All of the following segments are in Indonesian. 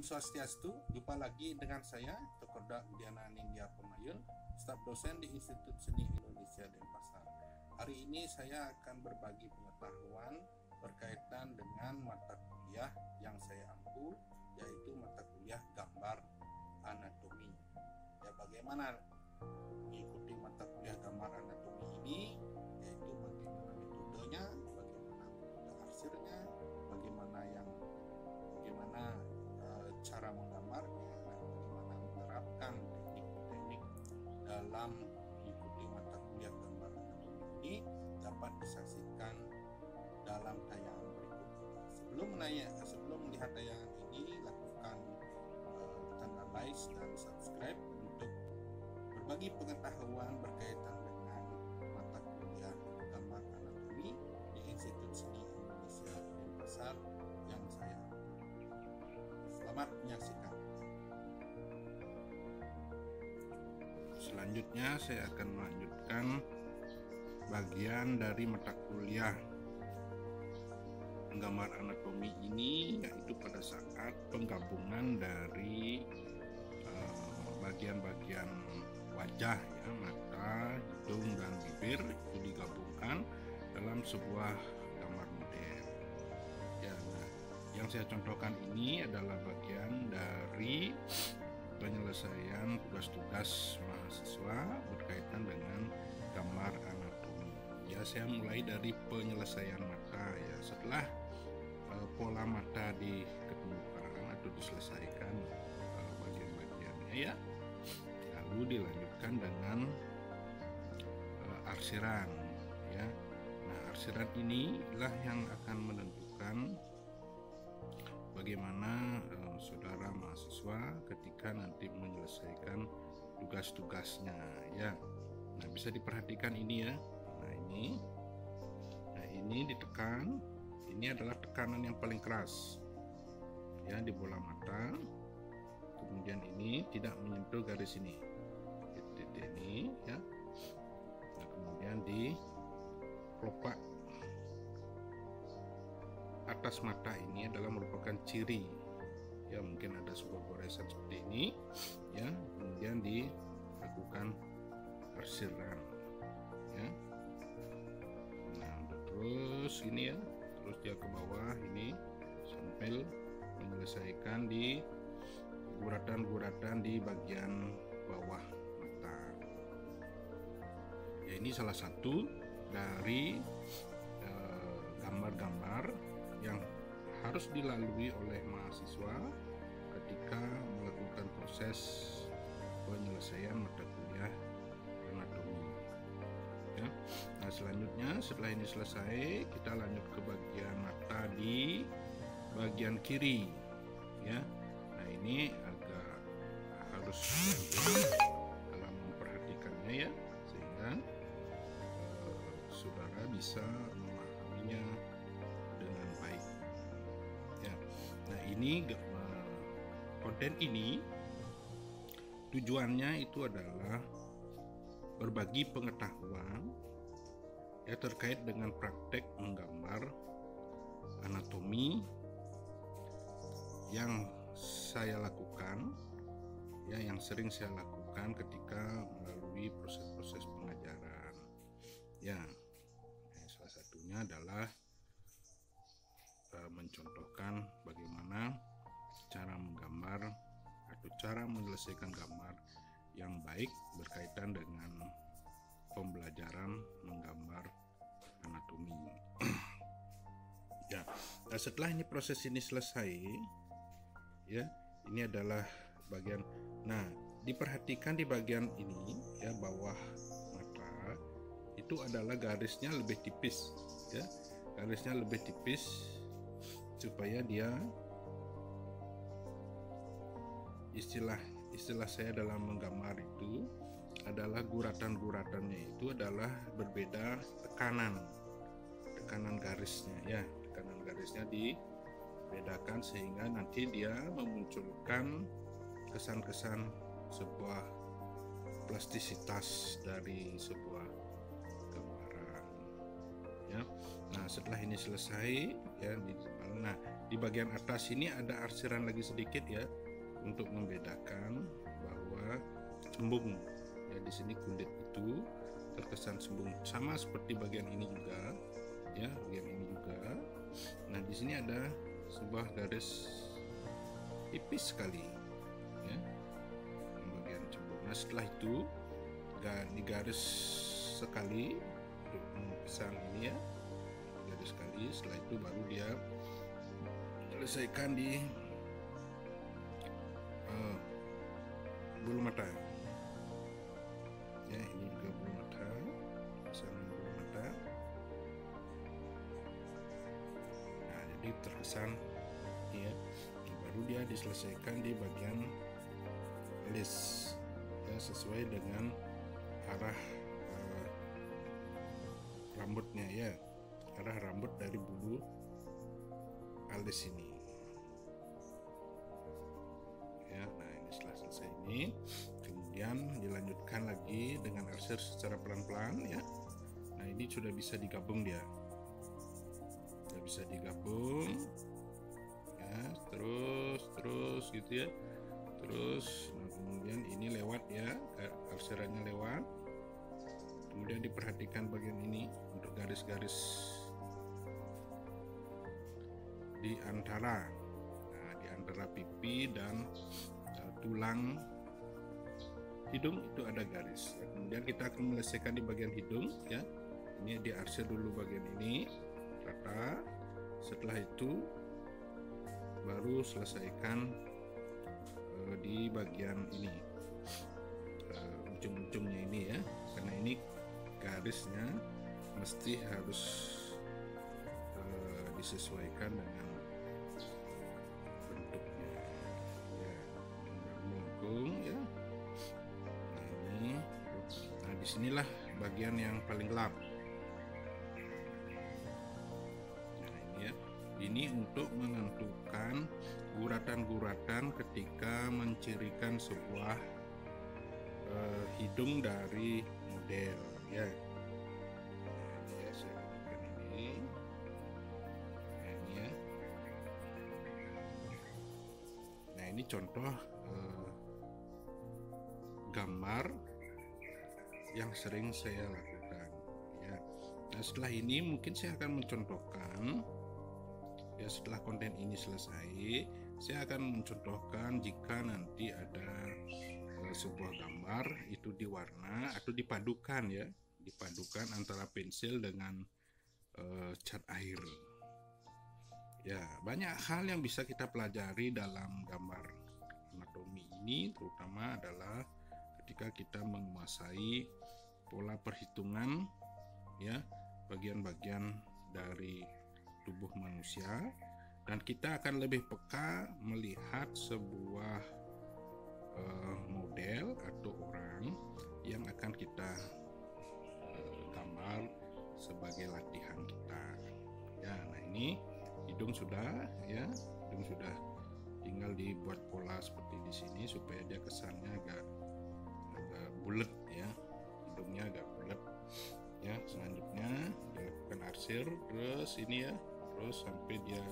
Om Swastiastu, jumpa lagi dengan saya, Dr. Diana Nindya Pemayun, staf dosen di Institut Seni Indonesia Denpasar. Hari ini saya akan berbagi pengetahuan berkaitan dengan mata kuliah yang saya ampu, yaitu mata kuliah gambar anatomi. Ya, bagaimana mengikuti mata kuliah gambar anatomi ini, yaitu bagaimana metodenya, bagaimana metode arsirnya, bagaimana cara menggambarnya, dan bagaimana menerapkan teknik-teknik dalam mengikuti mata kuliah gambar anatomi ini dapat disaksikan dalam tayangan berikut. Sebelum melihat tayangan ini, lakukan tanda like dan subscribe untuk berbagi pengetahuan berkaitan dengan mata kuliah gambar anatomi di Institut Seni Indonesia Denpasar yang saya ampu. Selamat menyaksikan. Selanjutnya saya akan melanjutkan bagian dari mata kuliah gambar anatomi ini, yaitu pada saat penggabungan dari bagian-bagian wajah, ya, mata, hidung, dan bibir itu digabungkan dalam sebuah gambar model. Ya, yang saya contohkan ini adalah bagian dari penyelesaian tugas-tugas mahasiswa berkaitan dengan gambar anatomi. Ya, saya mulai dari penyelesaian mata. Ya, setelah pola mata diketemukan atau diselesaikan bagian-bagiannya, ya, lalu dilanjutkan dengan arsiran. Ya, nah, arsiran inilah yang akan menentukan bagaimana saudara mahasiswa ketika nanti menyelesaikan tugas-tugasnya, ya. Nah, bisa diperhatikan ini, ya. Nah, ini ditekan. Ini adalah tekanan yang paling keras, ya, di bola mata. Kemudian ini tidak menyentuh garis ini, titik ini, ya. Nah, kemudian di kelopak atas mata ini adalah merupakan ciri, ya, mungkin ada sebuah goresan seperti ini, ya. Kemudian dilakukan arsiran, ya. Nah, terus ini, ya, terus dia ke bawah ini sambil menyelesaikan di guratan-guratan di bagian bawah mata. Ya, ini salah satu dari gambar-gambar yang harus dilalui oleh mahasiswa ketika melakukan proses penyelesaian mata kuliah anatomi. Ya. Nah, selanjutnya setelah ini selesai, kita lanjut ke bagian mata di bagian kiri, ya. Nah, ini agak harus dalam memperhatikannya, ya, sehingga saudara bisa memahaminya dengan baik. Ya. Nah, ini konten ini tujuannya itu adalah berbagi pengetahuan, ya, terkait dengan praktek menggambar anatomi yang saya lakukan, ya, yang sering saya lakukan ketika melalui proses-proses pengajaran. Ya, salah satunya adalah mencontohkan bagaimana cara menggambar atau cara menyelesaikan gambar yang baik berkaitan dengan pembelajaran menggambar anatomi. Ya, nah, setelah ini proses ini selesai, ya, ini adalah bagian. Nah, diperhatikan di bagian ini, ya, bawah mata itu adalah garisnya lebih tipis, ya, garisnya lebih tipis supaya dia, istilah saya dalam menggambar itu adalah guratan-guratannya itu adalah berbeda tekanan garisnya, ya, tekanan garisnya dibedakan sehingga nanti dia memunculkan kesan-kesan sebuah plastisitas dari sebuah gambaran, ya. Nah, setelah ini selesai, ya, nah, di bagian atas ini ada arsiran lagi sedikit ya, untuk membedakan bahwa cembung ya. Di sini kulit itu terkesan cembung, sama seperti bagian ini juga ya, bagian ini juga. Nah di sini ada sebuah garis tipis sekali ya, bagian cembung. Nah setelah itu digaris sekali untuk pisang ini ya, garis sekali. Setelah itu baru dia selesaikan di bulu mata ya. Ini juga bulu mata, pasang bulu mata. Nah jadi terkesan ya, baru dia diselesaikan di bagian alis ya, sesuai dengan arah rambutnya ya, arah rambut dari bulu alis ini ya. Nah ini setelah selesai ini, kemudian dilanjutkan lagi dengan arsir secara pelan-pelan ya. Nah ini sudah bisa digabung, dia sudah bisa digabung ya, terus gitu ya, terus. Nah kemudian ini lewat ya, arsirannya lewat. Kemudian diperhatikan bagian ini untuk garis-garis di antara pipi dan tulang hidung itu ada garis ya. Kemudian kita akan menyelesaikan di bagian hidung ya. Ini diarsir dulu bagian ini rata. Setelah itu baru selesaikan di bagian ini, ujung-ujungnya ini ya, karena ini garisnya mesti harus disesuaikan dengan bentuknya ya, melengkung ya. Nah ini, nah disinilah bagian yang paling gelap. Nah ini ya, ini untuk menentukan guratan-guratan ketika mencirikan sebuah hidung dari model ya. Ini contoh gambar yang sering saya lakukan ya. Nah setelah ini mungkin saya akan mencontohkan ya, setelah konten ini selesai saya akan mencontohkan jika nanti ada sebuah gambar itu diwarna atau dipadukan ya, dipadukan antara pensil dengan cat air. Ya, banyak hal yang bisa kita pelajari dalam gambar anatomi ini, terutama adalah ketika kita menguasai pola perhitungan ya, bagian-bagian dari tubuh manusia, dan kita akan lebih peka melihat sebuah model atau orang yang akan kita gambar sebagai latihan kita. Ya, nah ini hidung sudah ya, hidung sudah, tinggal dibuat pola seperti di sini supaya dia kesannya agak bulat ya, hidungnya agak bulat ya. Selanjutnya dilakukan arsir terus ini ya, terus sampai dia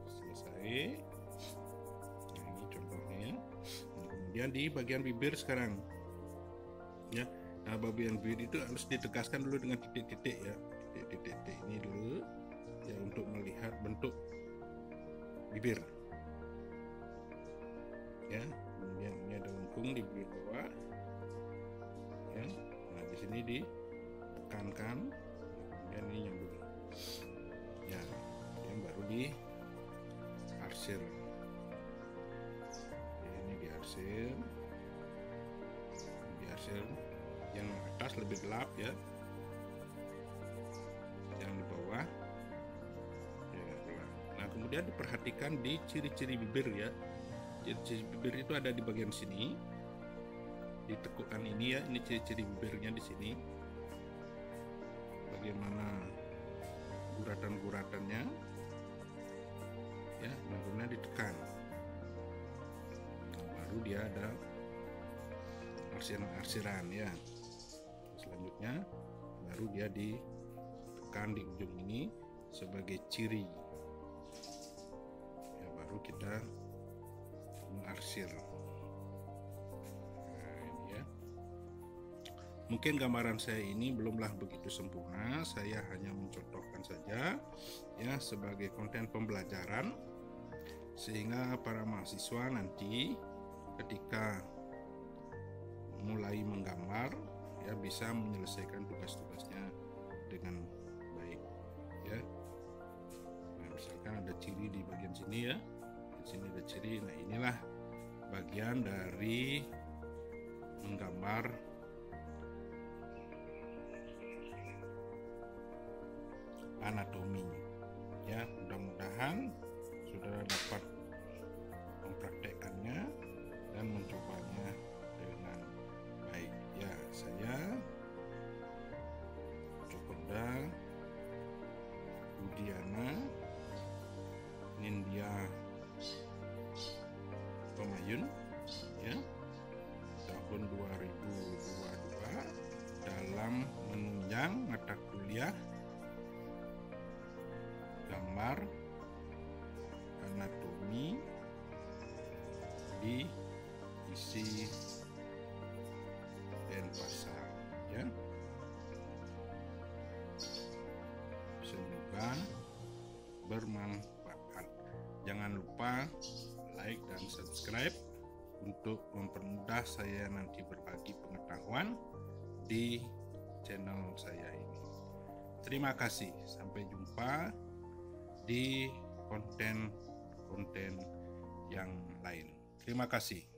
selesai. Nah ini contohnya ya. Nah, kemudian di bagian bibir sekarang ya. Nah bagian bibir itu harus ditegaskan dulu dengan titik-titik ya, titik-titik ini dulu ya, untuk melihat bentuk bibir ya. Kemudian ini ada lengkung di bibir bawah ya. Nah di sini ditekankan, kemudian ini nyambung ya, yang baru di arsir ya, ini diarsir yang atas lebih gelap ya, yang di bawah ya gelap. Nah kemudian diperhatikan di ciri-ciri bibir ya. Ciri-ciri bibir itu ada di bagian sini, di tekukan ini ya, ini ciri-ciri bibirnya di sini, bagaimana guratan-guratannya ya, kemudian ditekan. Nah, baru dia ada arsiran-arsiran ya. Selanjutnya baru dia ditekan di ujung ini sebagai ciri kita mengarsir. Nah, ini ya. Mungkin gambaran saya ini belumlah begitu sempurna, saya hanya mencontohkan saja ya sebagai konten pembelajaran, sehingga para mahasiswa nanti ketika mulai menggambar ya bisa menyelesaikan tugas-tugasnya dengan baik ya. Nah, misalkan ada ciri di bagian sini ya, di sini ada ciri. Nah, inilah bagian dari menggambar anatomi ya. Mudah-mudahan saudara dapat mempraktekkannya dan mencobanya dengan baik ya. Saya Cokorda Budiana Nindya Pemayun ya, tahun 2022 dalam menunjang mata kuliah gambar anatomi di isi Denpasar ya. Semoga bermanfaat. Jangan lupa like dan subscribe untuk mempermudah saya nanti berbagi pengetahuan di channel saya ini. Terima kasih, sampai jumpa di konten-konten yang lain. Terima kasih.